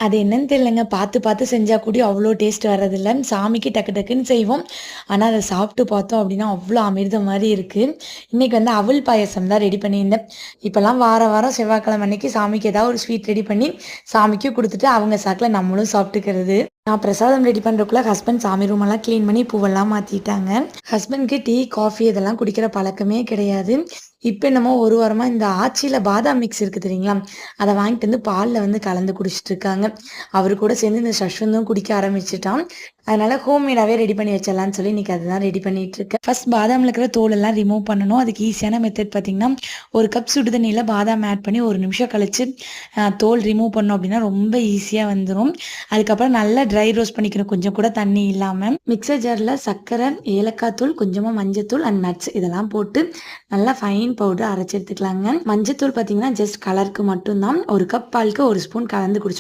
அது என்னன்னு தெரியலங்க. பார்த்து பார்த்து செஞ்சா கூடி அவ்ளோ டேஸ்ட் வரதில்ல. சாமிக்கு டக்கு டக்குன்னு செய்வோம். ஆனா, அத சாப்பிட்டு பார்த்தோம் அப்டின்னா, அவ்ளோ அமிர்தம் மாரி இருக்கு. இன்னைக்கு வந்து அவல் பாயாசம் தான் ரெடி பண்ணியிருந்தேன். இப்பலாம் வாரம் செவ்வாய்க்கிழமை அன்னைக்கு சாமிக்கு ஏதாவது ஒரு ஸ்வீட் ரெடி பண்ணி, சாமிக்கும் குடுத்துட்டு, அவங்க சாக்குல நம்மளும் சாப்பிட்டுக்கிறது. நான் பிரசாதம் ரெடி பண்றதுக்குள்ள ஹஸ்பண்ட் சாமி ரூமெல்லாம் கிளீன் பண்ணி பூவெல்லாம் மாத்திட்டாங்க. ஹஸ்பண்ட்க்கு டீ, காஃபி இதெல்லாம் குடிக்கிற பழக்கமே கிடையாது. இப்ப என்னமோ ஒரு வாரமா இந்த ஆச்சில பாதாம் மிக்ஸ் இருக்கு தெரியுங்களா? அத வாங்கிட்டு வந்து பால்ல வந்து கலந்து குடிச்சிட்டு இருக்காங்க. அவரு கூட சேர்ந்து இந்த சஷ்வந்தும் குடிக்க ஆரம்பிச்சுட்டான். அதனால ஹோம்மேடாவே ரெடி பண்ணி வச்சிடலான்னு சொல்லி இன்னைக்கு அதுதான் ரெடி பண்ணிட்டு இருக்கேன். ஃபர்ஸ்ட் பாதாம்ல இருக்கிற தோல் எல்லாம் ரிமூவ் பண்ணணும். அதுக்கு ஈஸியான மெத்தட் பார்த்தீங்கன்னா, ஒரு கப் சுடு தண்ணியில பாதாம் ஆட் பண்ணி 1 நிமிஷம் கழிச்சு தோல் ரிமூவ் பண்ணோம் அப்படின்னா ரொம்ப ஈஸியா வந்துரும். அதுக்கப்புறம் நல்லா ட்ரை ரோஸ்ட் பண்ணிக்கணும். கொஞ்சம் கூட தண்ணி இல்லாம. மிக்ஸர் ஜார்ல சர்க்கரை, ஏலக்காய் தூள், கொஞ்சமா மஞ்சத்தூள் அண்ட் நட்ஸ் இதெல்லாம் போட்டு நல்லா ஃபைன் பவுடர் அரைச்சு எடுத்துக்கலாங்க. மஞ்சத்தூள் பார்த்தீங்கன்னா ஜஸ்ட் கலருக்கு மட்டும் தான். 1 கப் பாலுக்கு 1 ஸ்பூன் கலந்து குடிச்சோம்